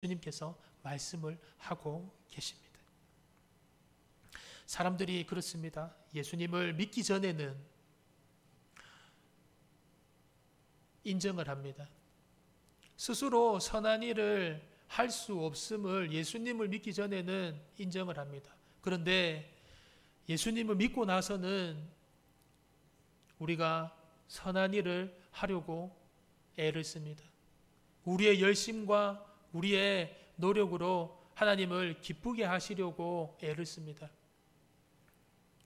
주님께서 말씀을 하고 계십니다. 사람들이 그렇습니다. 예수님을 믿기 전에는 인정을 합니다. 스스로 선한 일을 할 수 없음을 예수님을 믿기 전에는 인정을 합니다. 그런데 예수님을 믿고 나서는 우리가 선한 일을 하려고 애를 씁니다. 우리의 열심과 우리의 노력으로 하나님을 기쁘게 하시려고 애를 씁니다.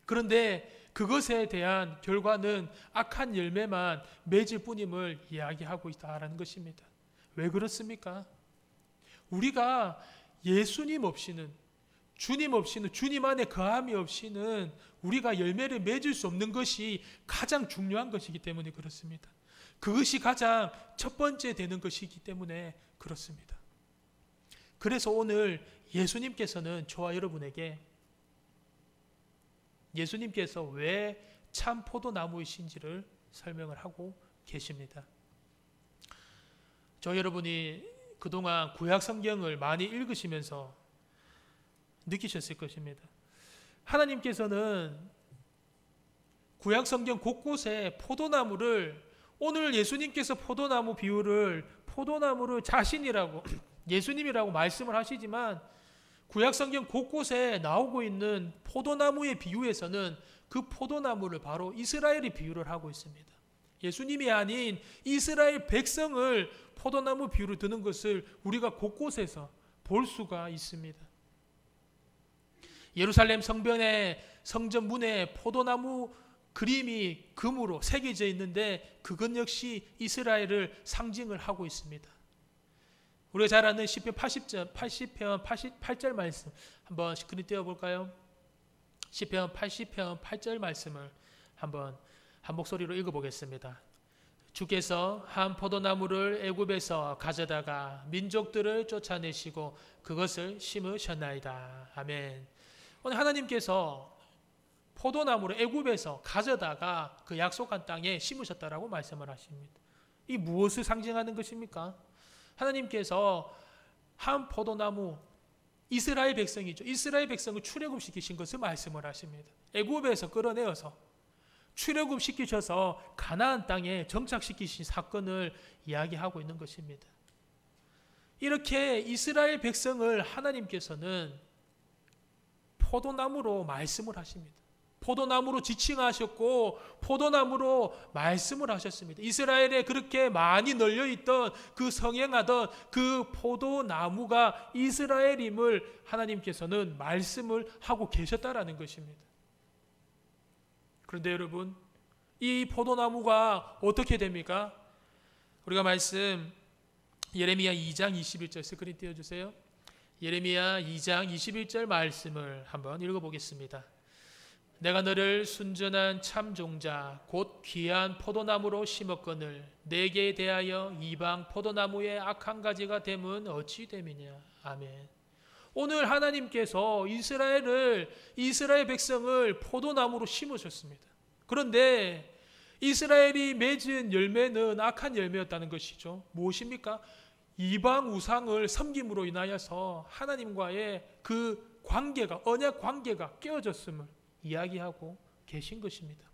그런데 그것에 대한 결과는 악한 열매만 맺을 뿐임을 이야기하고 있다는 것입니다. 왜 그렇습니까? 우리가 예수님 없이는, 주님 없이는, 주님 안에 거함이 없이는 우리가 열매를 맺을 수 없는 것이 가장 중요한 것이기 때문에 그렇습니다. 그것이 가장 첫 번째 되는 것이기 때문에 그렇습니다. 그래서 오늘 예수님께서는 저와 여러분에게 예수님께서 왜 참 포도나무이신지를 설명을 하고 계십니다. 저 여러분이 그동안 구약 성경을 많이 읽으시면서 느끼셨을 것입니다. 하나님께서는 구약 성경 곳곳에 포도나무를, 오늘 예수님께서 포도나무 비유를 포도나무를 자신이라고 예수님이라고 말씀을 하시지만 구약 성경 곳곳에 나오고 있는 포도나무의 비유에서는 그 포도나무를 바로 이스라엘이 비유를 하고 있습니다. 예수님이 아닌 이스라엘 백성을 포도나무 비유로 드는 것을 우리가 곳곳에서 볼 수가 있습니다. 예루살렘 성전의 성전 문에 포도나무 그림이 금으로 새겨져 있는데 그것 역시 이스라엘을 상징을 하고 있습니다. 우리가 잘 아는 시편 80편 88절 말씀 한번 스크린 띄워볼까요? 시편 80편 8절 말씀을 한번 한 목소리로 읽어보겠습니다. 주께서 한 포도나무를 애굽에서 가져다가 민족들을 쫓아내시고 그것을 심으셨나이다. 아멘. 오늘 하나님께서 포도나무를 애굽에서 가져다가 그 약속한 땅에 심으셨다라고 말씀을 하십니다. 이 무엇을 상징하는 것입니까? 하나님께서 한 포도나무, 이스라엘 백성이죠. 이스라엘 백성을 출애굽시키신 것을 말씀을 하십니다. 애굽에서 끌어내어서 출애굽시키셔서 가나안 땅에 정착시키신 사건을 이야기하고 있는 것입니다. 이렇게 이스라엘 백성을 하나님께서는 포도나무로 말씀을 하십니다. 포도나무로 지칭하셨고 포도나무로 말씀을 하셨습니다. 이스라엘에 그렇게 많이 널려있던 그 성행하던 그 포도나무가 이스라엘임을 하나님께서는 말씀을 하고 계셨다라는 것입니다. 그런데 여러분, 이 포도나무가 어떻게 됩니까? 우리가 말씀 예레미야 2장 21절 스크린 띄워주세요. 예레미야 2장 21절 말씀을 한번 읽어보겠습니다. 내가 너를 순전한 참종자 곧 귀한 포도나무로 심었거늘 내게 대하여 이방 포도나무의 악한 가지가 됨은 어찌 됨이냐. 아멘. 오늘 하나님께서 이스라엘 백성을 포도나무로 심으셨습니다. 그런데 이스라엘이 맺은 열매는 악한 열매였다는 것이죠. 무엇입니까? 이방 우상을 섬김으로 인하여서 하나님과의 그 관계가, 언약 관계가 깨어졌음을 이야기하고 계신 것입니다.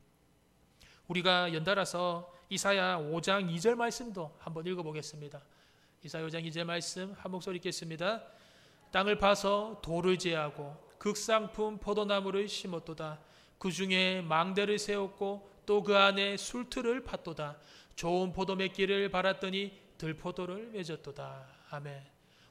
우리가 연달아서 이사야 5장 2절 말씀도 한번 읽어보겠습니다. 이사야 5장 2절 말씀 한 목소리 읽겠습니다. 땅을 파서 돌을 제하고 극상품 포도나무를 심었도다. 그 중에 망대를 세웠고 또 그 안에 술틀을 팠도다. 좋은 포도 맺기를 바랐더니 들포도를 맺었도다. 아멘.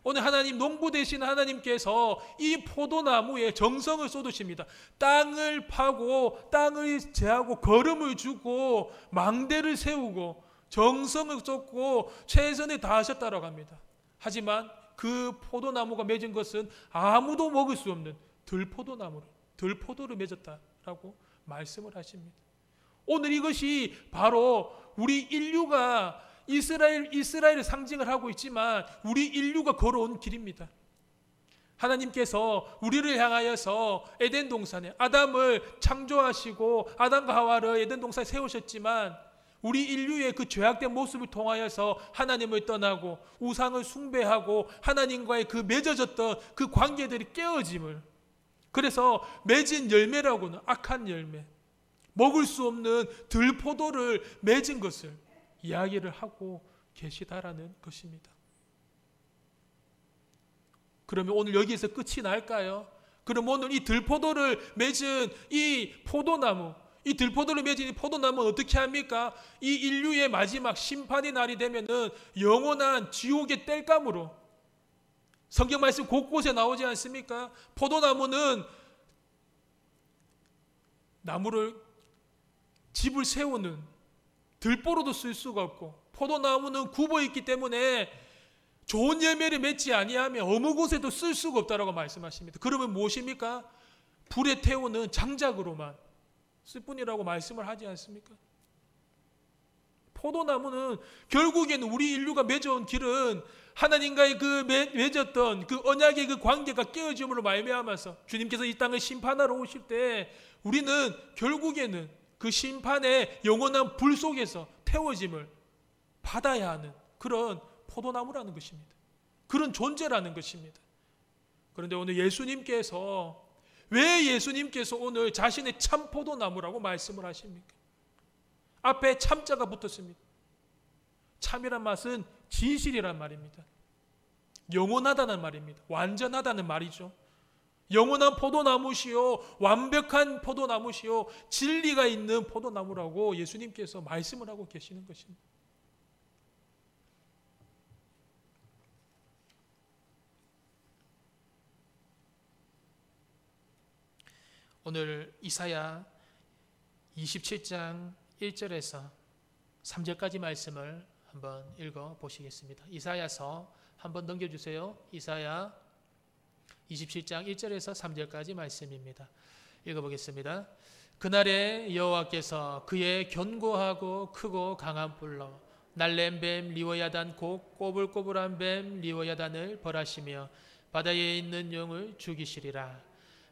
오늘 하나님, 농부 되신 하나님께서 이 포도나무에 정성을 쏟으십니다. 땅을 파고 땅을 제하고 거름을 주고 망대를 세우고 정성을 쏟고 최선을 다하셨다라고 합니다. 하지만 그 포도나무가 맺은 것은 아무도 먹을 수 없는 들포도를 맺었다라고 말씀을 하십니다. 오늘 이것이 바로 우리 인류가 이스라엘을 상징을 하고 있지만 우리 인류가 걸어온 길입니다. 하나님께서 우리를 향하여서 에덴 동산에 아담을 창조하시고 아담과 하와를 에덴 동산에 세우셨지만 우리 인류의 그 죄악된 모습을 통하여서 하나님을 떠나고 우상을 숭배하고 하나님과의 그 맺어졌던 그 관계들이 깨어짐을, 그래서 맺은 열매라고는 악한 열매, 먹을 수 없는 들포도를 맺은 것을 이야기를 하고 계시다라는 것입니다. 그러면 오늘 여기에서 끝이 날까요? 그럼 오늘 이 들포도를 맺은 이 포도나무, 이 들포도를 맺은 이 포도나무는 어떻게 합니까? 이 인류의 마지막 심판의 날이 되면은 영원한 지옥의 땔감으로, 성경 말씀 곳곳에 나오지 않습니까? 포도나무는 나무를, 집을 세우는 들보로도 쓸 수가 없고, 포도나무는 굽어 있기 때문에 좋은 열매를 맺지 아니하면 어느 곳에도 쓸 수가 없다라고 말씀하십니다. 그러면 무엇입니까? 불에 태우는 장작으로만 쓸 뿐이라고 말씀을 하지 않습니까? 포도나무는 결국에는 우리 인류가 맺어온 길은 하나님과의 그 맺었던 그 언약의 그 관계가 깨어짐으로 말미암아서 주님께서 이 땅을 심판하러 오실 때 우리는 결국에는 그 심판의 영원한 불 속에서 태워짐을 받아야 하는 그런 포도나무라는 것입니다. 그런 존재라는 것입니다. 그런데 오늘 예수님께서, 왜 예수님께서 오늘 자신의 참 포도나무라고 말씀을 하십니까? 앞에 참자가 붙었습니다. 참이란 맛은 진실이란 말입니다. 영원하다는 말입니다. 완전하다는 말이죠. 영원한 포도나무시요, 완벽한 포도나무시요, 진리가 있는 포도나무라고 예수님께서 말씀을 하고 계시는 것입니다. 오늘 이사야 27장 1절에서 3절까지 말씀을 한번 읽어 보시겠습니다. 이사야서 한번 넘겨주세요. 이사야 27장 1절에서 3절까지 말씀입니다. 읽어보겠습니다. 그날에 여호와께서 그의 견고하고 크고 강한 불로 날랜 뱀 리워야단 곧 꼬불꼬불한 뱀 리워야단을 벌하시며 바다에 있는 용을 죽이시리라.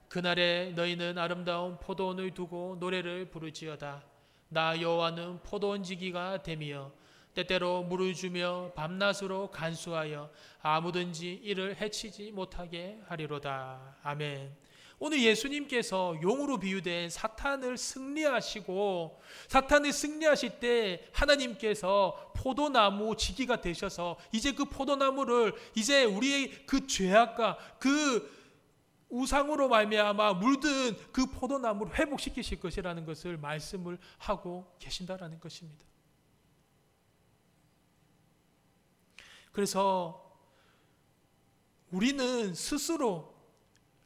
그날에 너희는 아름다운 포도원을 두고 노래를 부르지어다. 나 여호와는 포도원 지기가 되며 때때로 물을 주며 밤낮으로 간수하여 아무든지 이를 해치지 못하게 하리로다. 아멘. 오늘 예수님께서 용으로 비유된 사탄을 승리하시고, 사탄을 승리하실 때 하나님께서 포도나무 지기가 되셔서 이제 그 포도나무를 이제 우리의 그 죄악과 그 우상으로 말미암아 물든 그 포도나무를 회복시키실 것이라는 것을 말씀을 하고 계신다라는 것입니다. 그래서 우리는 스스로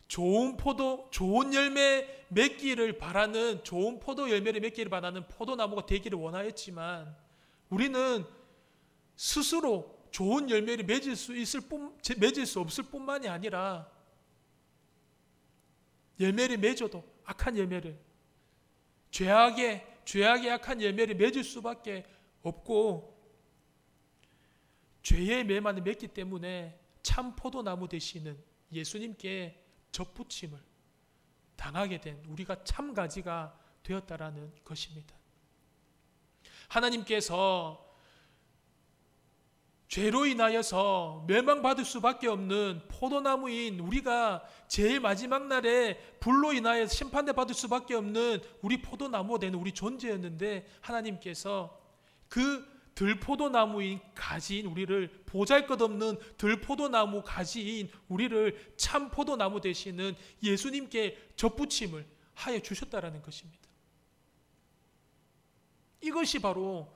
좋은 포도, 좋은 열매 맺기를 바라는, 좋은 포도 열매를 맺기를 바라는 포도나무가 되기를 원하였지만, 우리는 스스로 좋은 열매를 맺을 수 없을 뿐만이 아니라 열매를 맺어도 악한 열매를, 죄악의 악한 열매를 맺을 수밖에 없고, 죄의 매만을 맺기 때문에 참 포도나무 되시는 예수님께 접붙임을 당하게 된 우리가 참 가지가 되었다라는 것입니다. 하나님께서 죄로 인하여서 멸망받을 수밖에 없는 포도나무인 우리가 제일 마지막 날에 불로 인하여서 심판을 받을 수밖에 없는 우리 포도나무가 되는 우리 존재였는데, 하나님께서 그 들포도나무인 가지인 우리를, 보잘것없는 들포도나무 가지인 우리를 참 포도나무 되시는 예수님께 접붙임을 하여 주셨다라는 것입니다. 이것이 바로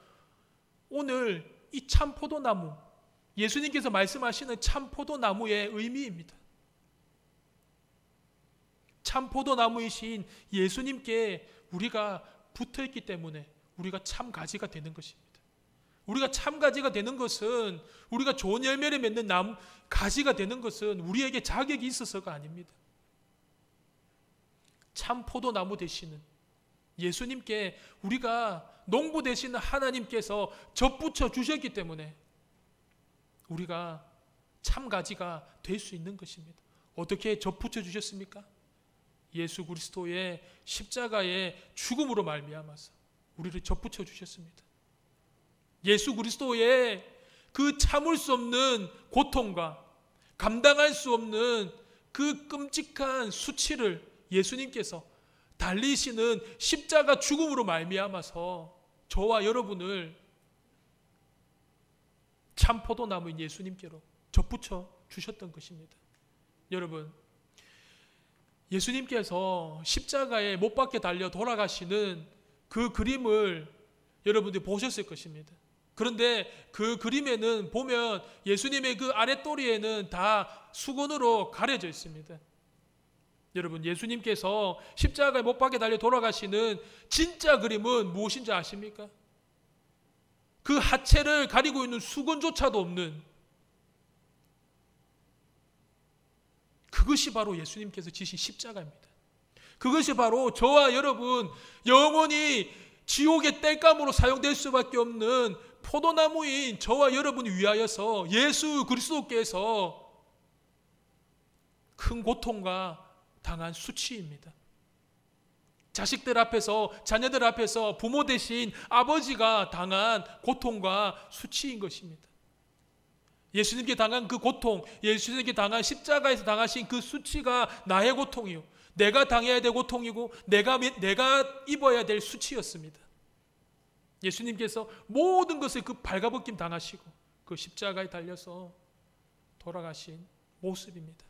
오늘 이 참 포도나무, 예수님께서 말씀하시는 참 포도나무의 의미입니다. 참 포도나무이신 예수님께 우리가 붙어있기 때문에 우리가 참 가지가 되는 것입니다. 우리가 참 가지가 되는 것은, 우리가 좋은 열매를 맺는 가지가 되는 것은 우리에게 자격이 있어서가 아닙니다. 참 포도나무 되시는 예수님께 우리가, 농부 되시는 하나님께서 접붙여 주셨기 때문에 우리가 참 가지가 될 수 있는 것입니다. 어떻게 접붙여 주셨습니까? 예수 그리스도의 십자가의 죽음으로 말미암아서 우리를 접붙여 주셨습니다. 예수 그리스도의 그 참을 수 없는 고통과 감당할 수 없는 그 끔찍한 수치를 예수님께서 달리시는 십자가 죽음으로 말미암아서 저와 여러분을 참 포도나무인 예수님께로 접붙여 주셨던 것입니다. 여러분, 예수님께서 십자가에 못 박혀 달려 돌아가시는 그 그림을 여러분들이 보셨을 것입니다. 그런데 그 그림에는 보면 예수님의 그 아랫도리에는 다 수건으로 가려져 있습니다. 여러분, 예수님께서 십자가에 못 박혀 달려 돌아가시는 진짜 그림은 무엇인지 아십니까? 그 하체를 가리고 있는 수건조차도 없는, 그것이 바로 예수님께서 지신 십자가입니다. 그것이 바로 저와 여러분 영원히 지옥의 땔감으로 사용될 수밖에 없는 포도나무인 저와 여러분을 위하여서 예수 그리스도께서 큰 고통과 당한 수치입니다. 자식들 앞에서, 자녀들 앞에서 부모 대신 아버지가 당한 고통과 수치인 것입니다. 예수님께 당한 그 고통, 예수님께 당한 십자가에서 당하신 그 수치가 나의 고통이요, 내가 당해야 될 고통이고 내가 입어야 될 수치였습니다. 예수님께서 모든 것을 그 발가벗김 당하시고 그 십자가에 달려서 돌아가신 모습입니다.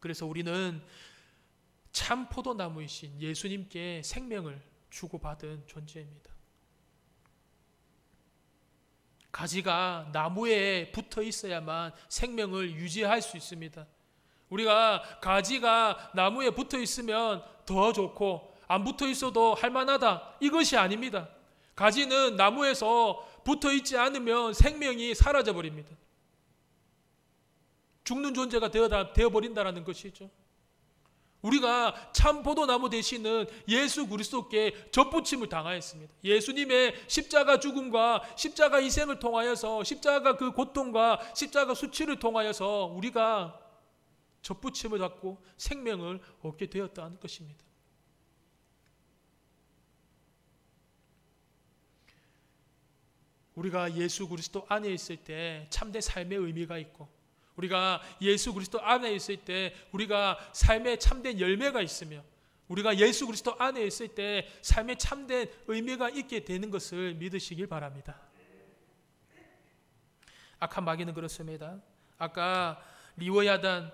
그래서 우리는 참 포도나무이신 예수님께 생명을 주고받은 존재입니다. 가지가 나무에 붙어 있어야만 생명을 유지할 수 있습니다. 우리가 가지가 나무에 붙어 있으면 더 좋고 안 붙어 있어도 할만하다, 이것이 아닙니다. 가지는 나무에서 붙어 있지 않으면 생명이 사라져 버립니다. 죽는 존재가 되어버린다는 것이죠. 우리가 참 포도나무 되시는 예수 그리스도께 접붙임을 당하였습니다. 예수님의 십자가 죽음과 십자가 희생을 통하여서, 십자가 그 고통과 십자가 수치를 통하여서 우리가 접붙임을 받고 생명을 얻게 되었다는 것입니다. 우리가 예수 그리스도 안에 있을 때 참된 삶의 의미가 있고, 우리가 예수 그리스도 안에 있을 때 우리가 삶의 참된 열매가 있으며, 우리가 예수 그리스도 안에 있을 때 삶의 참된 의미가 있게 되는 것을 믿으시길 바랍니다. 악한 마귀는 그렇습니다. 아까 리워야단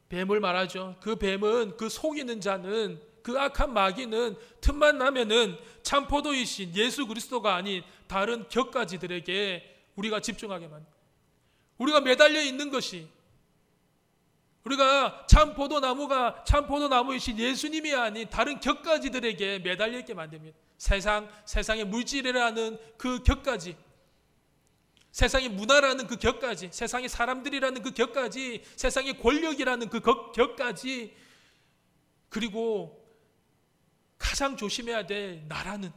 뱀을 말하죠. 그 뱀은, 그 속이는 자는, 그 악한 마귀는 틈만 나면은 참 포도이신 예수 그리스도가 아닌 다른 격가지들에게 우리가 집중하게 만듭니다. 우리가 매달려 있는 것이, 우리가 참 포도나무이신 예수님이 아닌 다른 격가지들에게 매달려 있게 만듭니다. 세상의 물질이라는 그 격가지, 세상의 문화라는 그 격가지, 세상의 사람들이라는 그 격가지, 세상의 권력이라는 그 격가지, 그리고 가장 조심해야 될 나라는,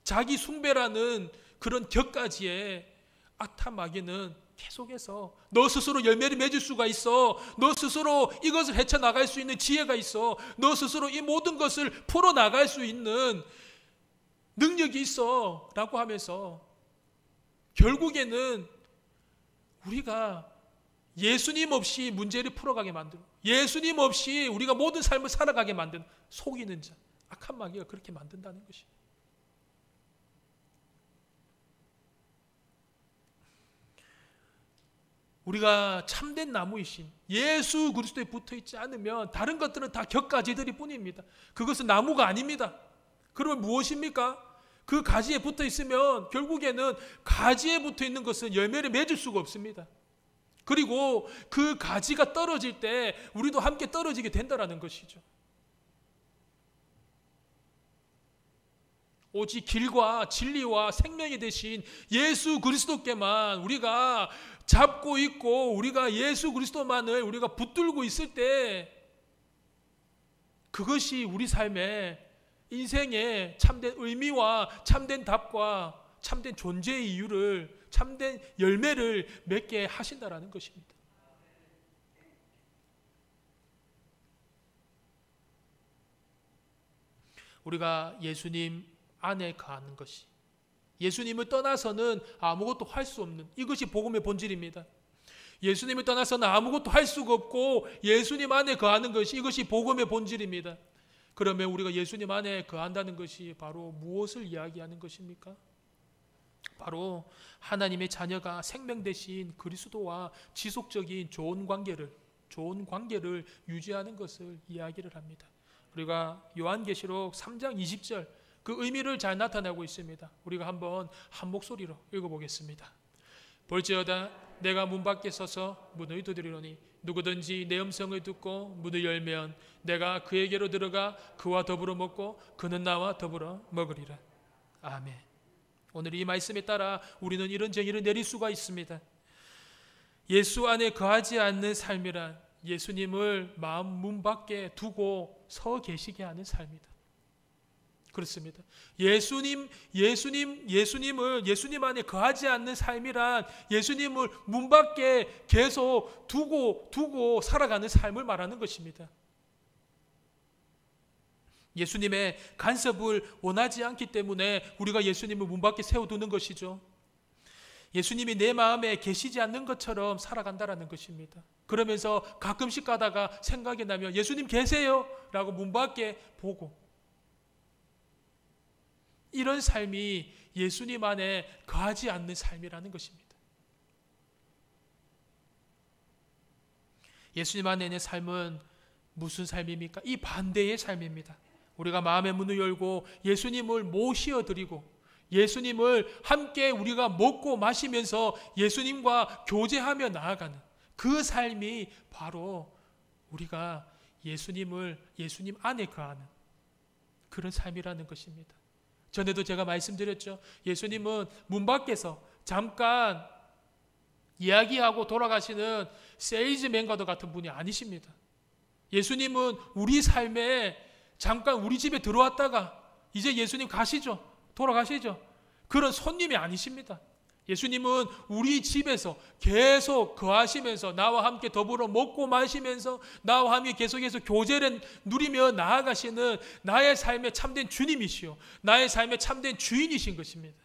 자기 숭배라는 그런 격가지에 악한 마귀는 계속해서 너 스스로 열매를 맺을 수가 있어, 너 스스로 이것을 헤쳐나갈 수 있는 지혜가 있어, 너 스스로 이 모든 것을 풀어나갈 수 있는 능력이 있어 라고 하면서 결국에는 우리가 예수님 없이 문제를 풀어가게 만들고, 예수님 없이 우리가 모든 삶을 살아가게 만드는 속이는 자, 악한 마귀가 그렇게 만든다는 것이. 우리가 참된 나무이신 예수 그리스도에 붙어있지 않으면 다른 것들은 다 격가지들이 뿐입니다. 그것은 나무가 아닙니다. 그러면 무엇입니까? 그 가지에 붙어 있으면 결국에는 가지에 붙어 있는 것은 열매를 맺을 수가 없습니다. 그리고 그 가지가 떨어질 때 우리도 함께 떨어지게 된다는 것이죠. 오직 길과 진리와 생명이 되신 예수 그리스도께만 우리가 잡고 있고, 우리가 예수 그리스도만을 우리가 붙들고 있을 때 그것이 우리 삶의 인생의 참된 의미와 참된 답과 참된 존재의 이유를, 참된 열매를 맺게 하신다라는 것입니다. 우리가 예수님 안에 거하는 것이, 예수님을 떠나서는 아무것도 할 수 없는, 이것이 복음의 본질입니다. 예수님을 떠나서는 아무것도 할 수가 없고 예수님 안에 거하는 것이, 이것이 복음의 본질입니다. 그러면 우리가 예수님 안에 거한다는 것이 바로 무엇을 이야기하는 것입니까? 바로 하나님의 자녀가 생명 대신 그리스도와 지속적인 좋은 관계를 유지하는 것을 이야기를 합니다. 우리가 요한계시록 3장 20절 그 의미를 잘 나타내고 있습니다. 우리가 한번 한 목소리로 읽어보겠습니다. 볼지어다 내가 문 밖에 서서 문을 두드리노니 누구든지 내 음성을 듣고 문을 열면 내가 그에게로 들어가 그와 더불어 먹고 그는 나와 더불어 먹으리라. 아멘. 오늘 이 말씀에 따라 우리는 이런 정의를 내릴 수가 있습니다. 예수 안에 거하지 않는 삶이란 예수님을 마음 문 밖에 두고 서 계시게 하는 삶이다. 그렇습니다. 예수님 안에 거하지 않는 삶이란 예수님을 문 밖에 계속 두고 살아가는 삶을 말하는 것입니다. 예수님의 간섭을 원하지 않기 때문에 우리가 예수님을 문 밖에 세워두는 것이죠. 예수님이 내 마음에 계시지 않는 것처럼 살아간다라는 것입니다. 그러면서 가끔씩 가다가 생각이 나면 예수님 계세요? 라고 문 밖에 보고, 이런 삶이 예수님 안에 거하지 않는 삶이라는 것입니다. 예수님 안에 있는 삶은 무슨 삶입니까? 이 반대의 삶입니다. 우리가 마음의 문을 열고 예수님을 모시어드리고 예수님을 함께 우리가 먹고 마시면서 예수님과 교제하며 나아가는 그 삶이 바로 우리가 예수님 안에 거하는 그런 삶이라는 것입니다. 전에도 제가 말씀드렸죠. 예수님은 문 밖에서 잠깐 이야기하고 돌아가시는 세일즈맨과도 같은 분이 아니십니다. 예수님은 우리 삶에 잠깐 우리 집에 들어왔다가 이제 예수님 가시죠. 돌아가시죠. 그런 손님이 아니십니다. 예수님은 우리 집에서 계속 거하시면서 나와 함께 더불어 먹고 마시면서 나와 함께 계속해서 교제를 누리며 나아가시는 나의 삶의 참된 주님이시요 나의 삶의 참된 주인이신 것입니다.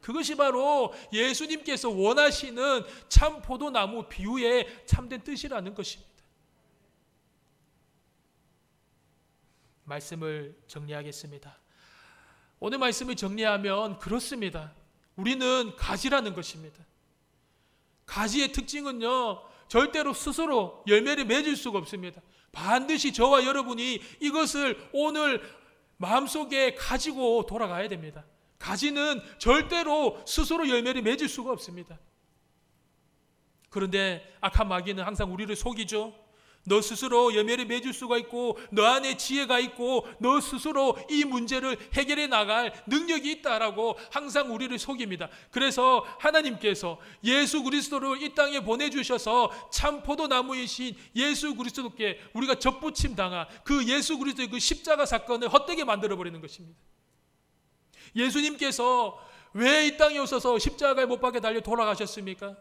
그것이 바로 예수님께서 원하시는 참 포도나무 비유의 참된 뜻이라는 것입니다. 말씀을 정리하겠습니다. 오늘 말씀을 정리하면 그렇습니다. 우리는 가지라는 것입니다. 가지의 특징은요, 절대로 스스로 열매를 맺을 수가 없습니다. 반드시 저와 여러분이 이것을 오늘 마음속에 가지고 돌아가야 됩니다. 가지는 절대로 스스로 열매를 맺을 수가 없습니다. 그런데 악한 마귀는 항상 우리를 속이죠. 너 스스로 열매를 맺을 수가 있고 너 안에 지혜가 있고 너 스스로 이 문제를 해결해 나갈 능력이 있다라고 항상 우리를 속입니다. 그래서 하나님께서 예수 그리스도를 이 땅에 보내주셔서 참 포도나무이신 예수 그리스도께 우리가 접붙임 당한 그 예수 그리스도의 그 십자가 사건을 헛되게 만들어버리는 것입니다. 예수님께서 왜 이 땅에 오셔서 십자가에 못 박혀 달려 돌아가셨습니까?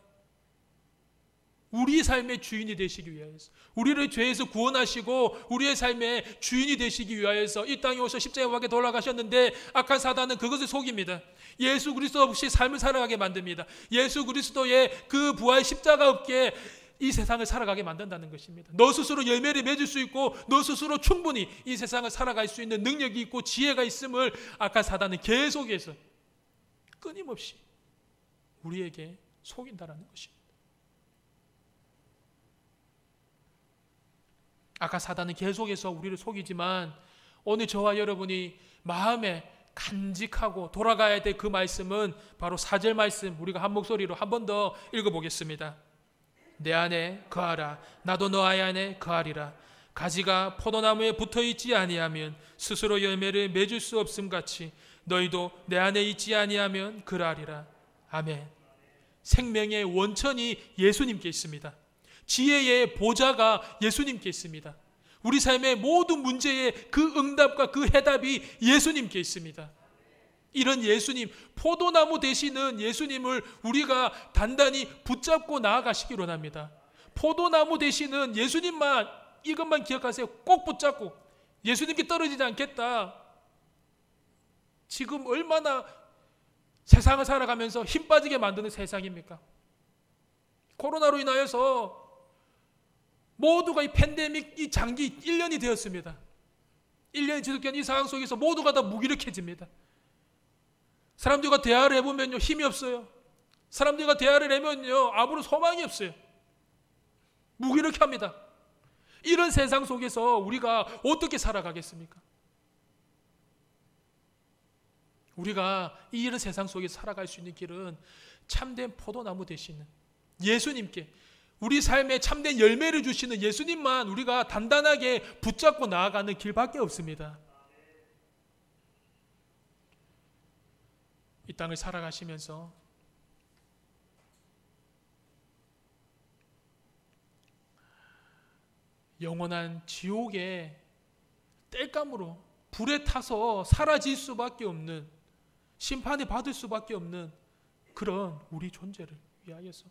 우리 삶의 주인이 되시기 위하여서, 우리를 죄에서 구원하시고 우리의 삶의 주인이 되시기 위하여서 이 땅에 오셔서 십자가에 박혀 돌아가셨는데 악한 사단은 그것을 속입니다. 예수 그리스도 없이 삶을 살아가게 만듭니다. 예수 그리스도의 그 부활 십자가 없게 이 세상을 살아가게 만든다는 것입니다. 너 스스로 열매를 맺을 수 있고 너 스스로 충분히 이 세상을 살아갈 수 있는 능력이 있고 지혜가 있음을 악한 사단은 계속해서 끊임없이 우리에게 속인다는 것입니다. 악한 사단은 계속해서 우리를 속이지만 오늘 저와 여러분이 마음에 간직하고 돌아가야 될 그 말씀은 바로 4절 말씀, 우리가 한 목소리로 한 번 더 읽어보겠습니다. 내 안에 거하라, 나도 너 안에 거하리라. 가지가 포도나무에 붙어있지 아니하면 스스로 열매를 맺을 수 없음 같이 너희도 내 안에 있지 아니하면 그러하리라. 아멘. 생명의 원천이 예수님께 있습니다. 지혜의 보좌가 예수님께 있습니다. 우리 삶의 모든 문제의 그 응답과 그 해답이 예수님께 있습니다. 이런 예수님, 포도나무 되시는 예수님을 우리가 단단히 붙잡고 나아가시기 원합니다. 포도나무 되시는 예수님만, 이것만 기억하세요. 꼭 붙잡고 예수님께 떨어지지 않겠다. 지금 얼마나 세상을 살아가면서 힘 빠지게 만드는 세상입니까? 코로나로 인하여서 모두가 이 팬데믹, 이 장기 1년이 되었습니다. 1년이 지속된 이 상황 속에서 모두가 다 무기력해집니다. 사람들과 대화를 해보면요, 힘이 없어요. 사람들과 대화를 하면요, 아무런 소망이 없어요. 무기력합니다. 이런 세상 속에서 우리가 어떻게 살아가겠습니까? 우리가 이런 세상 속에서 살아갈 수 있는 길은 참된 포도나무 되시는 예수님께, 우리 삶에 참된 열매를 주시는 예수님만 우리가 단단하게 붙잡고 나아가는 길밖에 없습니다. 이 땅을 살아가시면서 영원한 지옥의 땔감으로 불에 타서 사라질 수밖에 없는, 심판을 받을 수밖에 없는 그런 우리 존재를 위하여서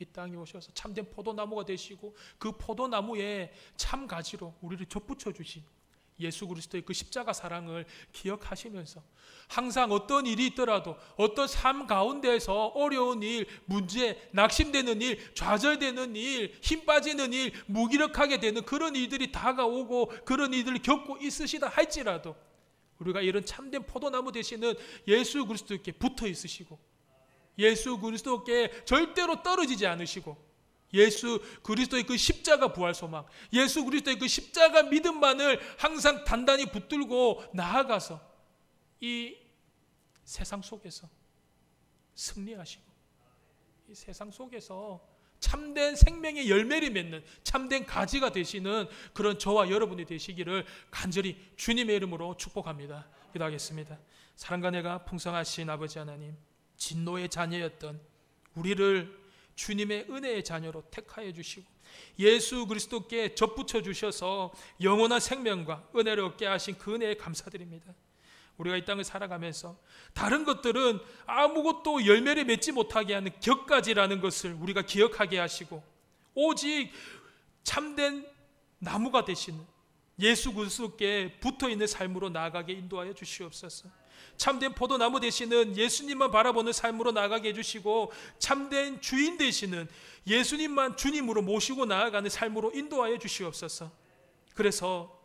이 땅에 오셔서 참된 포도나무가 되시고 그 포도나무에 참 가지로 우리를 접붙여 주신 예수 그리스도의 그 십자가 사랑을 기억하시면서 항상 어떤 일이 있더라도, 어떤 삶 가운데에서 어려운 일, 문제, 낙심되는 일, 좌절되는 일, 힘 빠지는 일, 무기력하게 되는 그런 일들이 다가오고 그런 일들을 겪고 있으시다 할지라도 우리가 이런 참된 포도나무 되시는 예수 그리스도께 붙어 있으시고, 예수 그리스도께 절대로 떨어지지 않으시고, 예수 그리스도의 그 십자가 부활 소망, 예수 그리스도의 그 십자가 믿음만을 항상 단단히 붙들고 나아가서 이 세상 속에서 승리하시고, 이 세상 속에서 참된 생명의 열매를 맺는 참된 가지가 되시는 그런 저와 여러분이 되시기를 간절히 주님의 이름으로 축복합니다. 기도하겠습니다. 사랑과 은혜가 풍성하신 아버지 하나님, 진노의 자녀였던 우리를 주님의 은혜의 자녀로 택하여 주시고 예수 그리스도께 접붙여 주셔서 영원한 생명과 은혜를 얻게 하신 그 은혜에 감사드립니다. 우리가 이 땅을 살아가면서 다른 것들은 아무것도 열매를 맺지 못하게 하는 격가지라는 것을 우리가 기억하게 하시고, 오직 참된 나무가 되시는 예수 그리스도께 붙어있는 삶으로 나아가게 인도하여 주시옵소서. 참된 포도나무 되시는 예수님만 바라보는 삶으로 나아가게 해주시고, 참된 주인 되시는 예수님만 주님으로 모시고 나아가는 삶으로 인도하여 주시옵소서. 그래서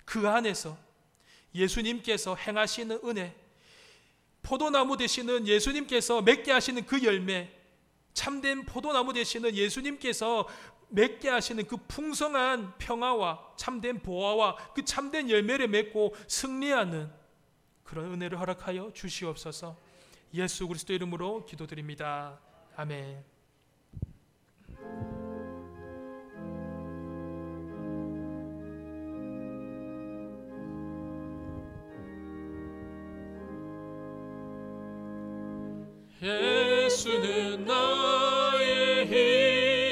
그 안에서 예수님께서 행하시는 은혜, 포도나무 되시는 예수님께서 맺게 하시는 그 열매, 참된 포도나무 되시는 예수님께서 맺게 하시는 그 풍성한 평화와 참된 보화와 그 참된 열매를 맺고 승리하는 그런 은혜를 허락하여 주시옵소서. 예수 그리스도 이름으로 기도드립니다. 아멘. 예수는 나의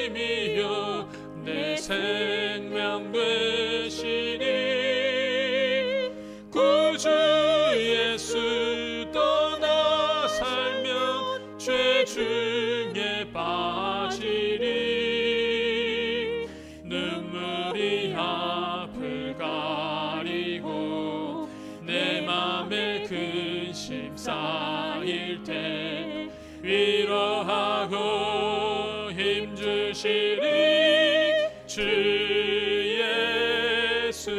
힘이요 내 생명 되시니, 구주 예수 떠나 살면 죄 중에 빠지리. 눈물이 앞을 가리고 내 맘에 근심 쌓일 때 위로하고 힘주시리 주 예수.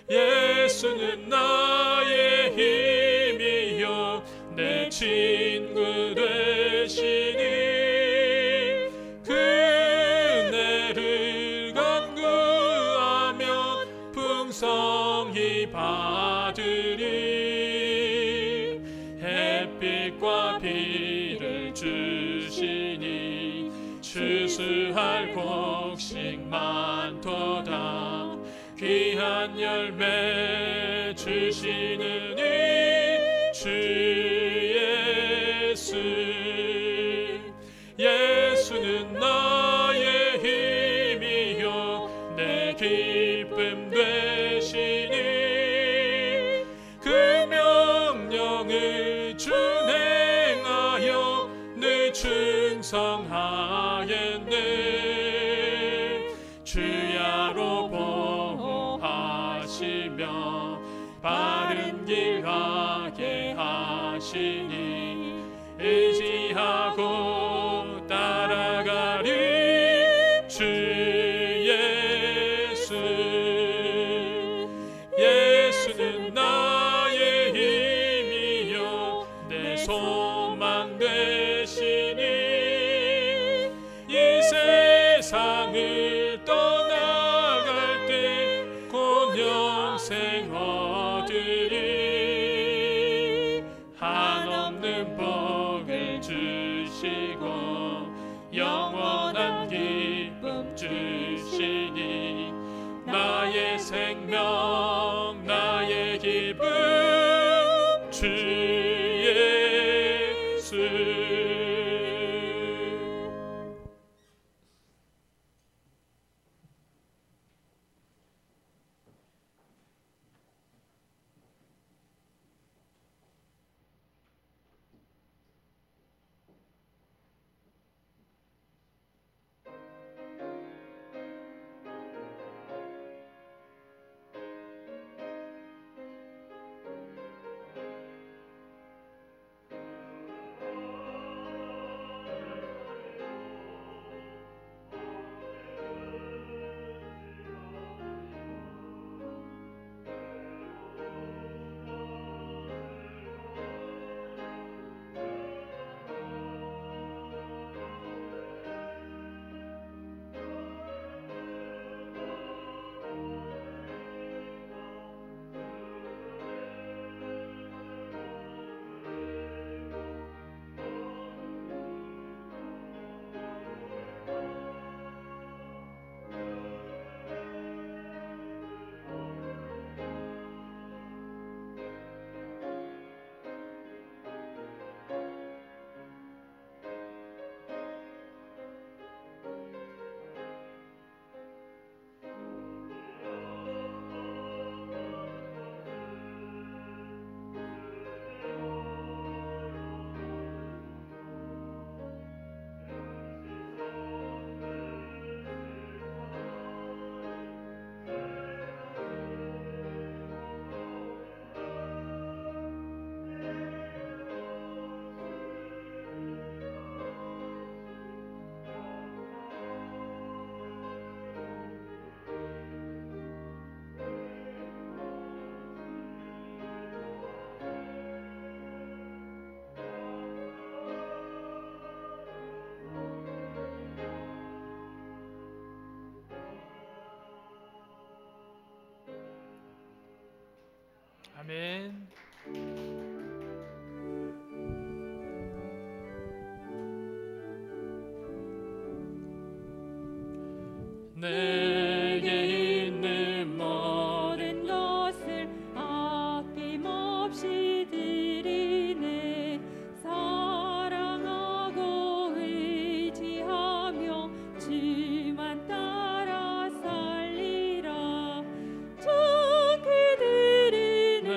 예수는 나의 힘이요 내 친구 되시니, 그 은혜를 간구하면 풍성히 받으리. 햇빛과 비를 주시니 추수할 곡식 많도다. 귀한 열매 주시느니 주 예수. 예수는 나의 힘이요 내 기쁨 되시니, 그 명령을 준행하여 늘 충성하였네. 주야로 보호하시며 바른 가게 하시니 의지하고 따라가리 주 예수. 예수는 나의 힘이요 내 소망 되시니 이 세상을 떠나갈 때 곧 영생 얻으리. 한없는 복을 주시고 영원한 기쁨 주시니 나의 생명 나의 기쁨 주 예수. 아멘. 내게 있는 모든 것을 아낌없이 드리네. 사랑하고 의지하며 주만 따라 살리라. 주께 드리네.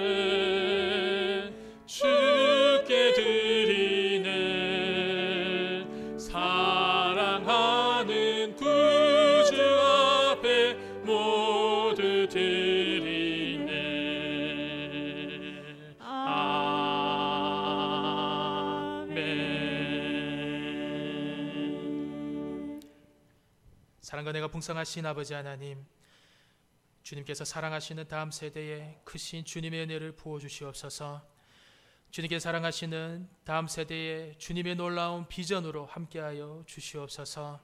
주께 드리네. 사랑하는 구주 앞에 모두 드리네. 아멘. 사랑과 내가 풍성하신 아버지 하나님, 주님께서 사랑하시는 다음 세대에 크신 주님의 은혜를 부어주시옵소서. 주님께서 사랑하시는 다음 세대에 주님의 놀라운 비전으로 함께하여 주시옵소서.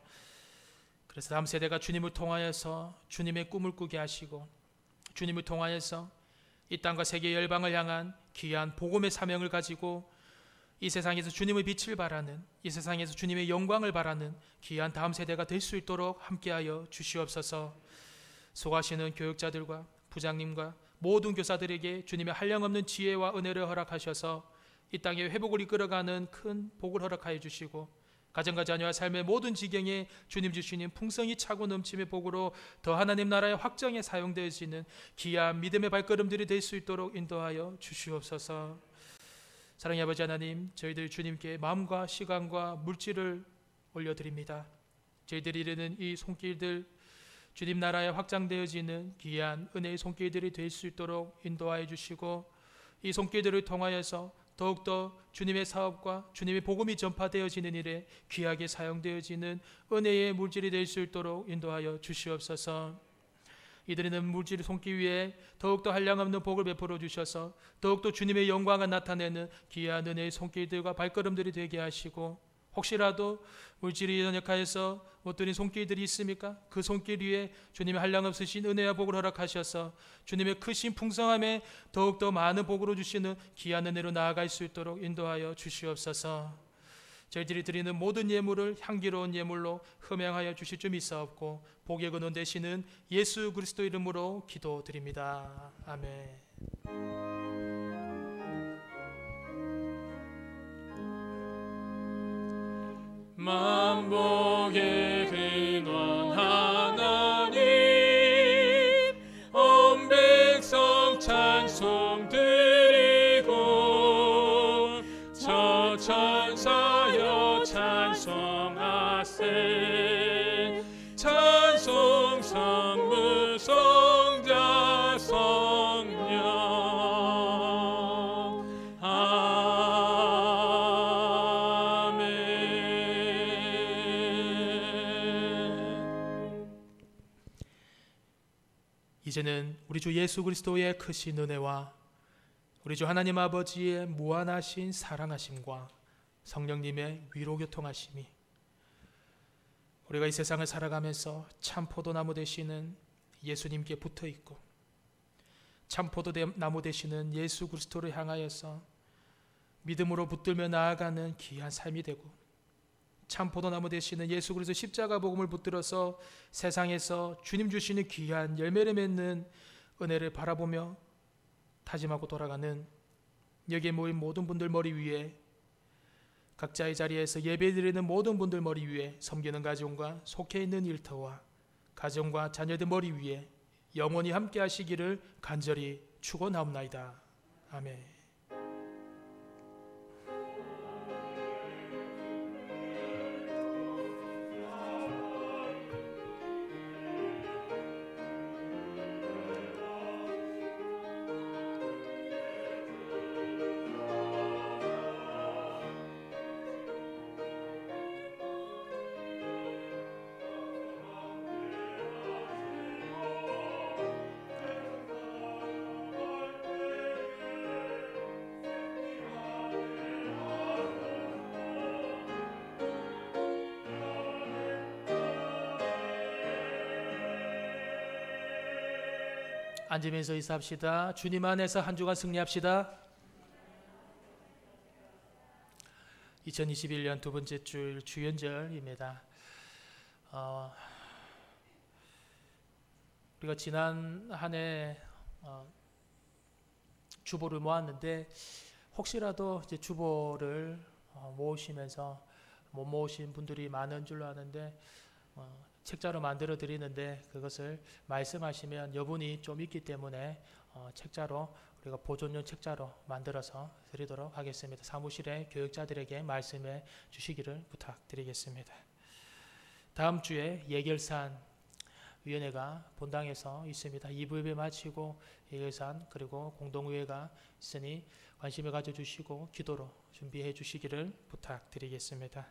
그래서 다음 세대가 주님을 통하여서 주님의 꿈을 꾸게 하시고, 주님을 통하여서 이 땅과 세계 열방을 향한 귀한 복음의 사명을 가지고 이 세상에서 주님의 빛을 바라는, 이 세상에서 주님의 영광을 바라는 귀한 다음 세대가 될 수 있도록 함께하여 주시옵소서. 수고하시는 교육자들과 부장님과 모든 교사들에게 주님의 한량없는 지혜와 은혜를 허락하셔서 이 땅에 회복을 이끌어가는 큰 복을 허락하여 주시고, 가정과 자녀와 삶의 모든 지경에 주님 주시는 풍성히 차고 넘침의 복으로 더 하나님 나라의 확장에 사용되어지는 귀한 믿음의 발걸음들이 될 수 있도록 인도하여 주시옵소서. 사랑의 아버지 하나님, 저희들 주님께 마음과 시간과 물질을 올려드립니다. 저희들이 이르는 이 손길들, 주님 나라에 확장되어지는 귀한 은혜의 손길들이 될 수 있도록 인도하여 주시고, 이 손길들을 통하여서 더욱더 주님의 사업과 주님의 복음이 전파되어지는 일에 귀하게 사용되어지는 은혜의 물질이 될 수 있도록 인도하여 주시옵소서. 이들이 있는 물질 손길 위에 더욱더 한량없는 복을 베풀어 주셔서 더욱더 주님의 영광을 나타내는 귀한 은혜의 손길들과 발걸음들이 되게 하시고, 혹시라도 물질이 연약하여서 못 드린 손길들이 있습니까? 그 손길 위에 주님의 한량없으신 은혜와 복을 허락하셔서 주님의 크신 풍성함에 더욱더 많은 복으로 주시는 귀한 은혜로 나아갈 수 있도록 인도하여 주시옵소서. 저희들이 드리는 모든 예물을 향기로운 예물로 흠양하여 주실 줄 믿사옵고 복의 근원 되시는 예수 그리스도 이름으로 기도드립니다. 아멘. 만복의 근원 하나님, 온 백성 찬송 드리고 저 천사여 찬송하세. 찬송 성부 성자 성령. 이제는 우리 주 예수 그리스도의 크신 은혜와 우리 주 하나님 아버지의 무한하신 사랑하심과 성령님의 위로교통하심이 우리가 이 세상을 살아가면서 참 포도나무 되시는 예수님께 붙어있고 참 포도나무 되시는 예수 그리스도를 향하여서 믿음으로 붙들며 나아가는 귀한 삶이 되고, 참 포도나무 되시는 예수 그리스도 십자가 복음을 붙들어서 세상에서 주님 주시는 귀한 열매를 맺는 은혜를 바라보며 다짐하고 돌아가는 여기에 모인 모든 분들 머리 위에, 각자의 자리에서 예배드리는 모든 분들 머리 위에, 섬기는 가정과 속해 있는 일터와 가정과 자녀들 머리 위에 영원히 함께 하시기를 간절히 축원하옵나이다. 아멘. 앉으면서 인사합시다. 주님 안에서 한 주간 승리합시다. 2021년 두 번째 주 주연절입니다. 우리가 지난 한 해 주보를 모았는데 혹시라도 이제 주보를 모으시면서 못 모으신 분들이 많은 줄로 아는데 책자로 만들어 드리는데 그것을 말씀하시면 여분이 좀 있기 때문에 책자로 우리가 보존용 책자로 만들어서 드리도록 하겠습니다. 사무실에 교육자들에게 말씀해 주시기를 부탁드리겠습니다. 다음 주에 예결산 위원회가 본당에서 있습니다. 2부 예배 마치고 예결산 그리고 공동의회가 있으니 관심을 가져주시고 기도로 준비해 주시기를 부탁드리겠습니다.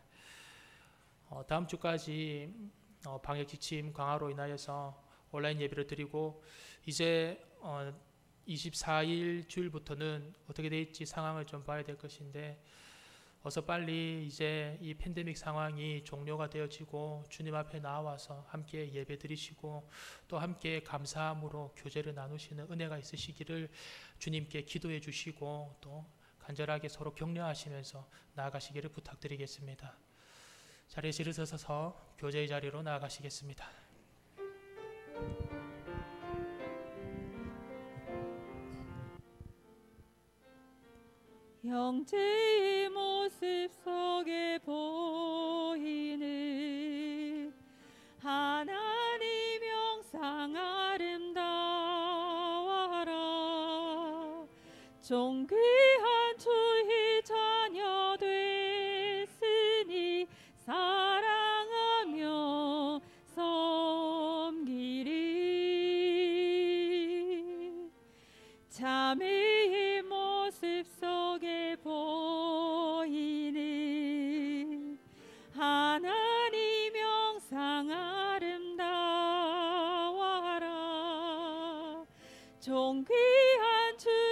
다음 주까지 방역 지침 강화로 인하여서 온라인 예배를 드리고 이제 24일 주일부터는 어떻게 될지 상황을 좀 봐야 될 것인데 어서 빨리 이제 이 팬데믹 상황이 종료가 되어지고 주님 앞에 나와서 함께 예배 드리시고 또 함께 감사함으로 교제를 나누시는 은혜가 있으시기를 주님께 기도해 주시고 또 간절하게 서로 격려하시면서 나아가시기를 부탁드리겠습니다. 자리에서 일어서서 교제의 자리로 나아가시겠습니다. 형제의 모습 속에 보이는 하나님 영상 아름다워라. 존귀한 주의 자녀 됐으니 사랑하며 섬기리. 자매의 모습 존귀한 주의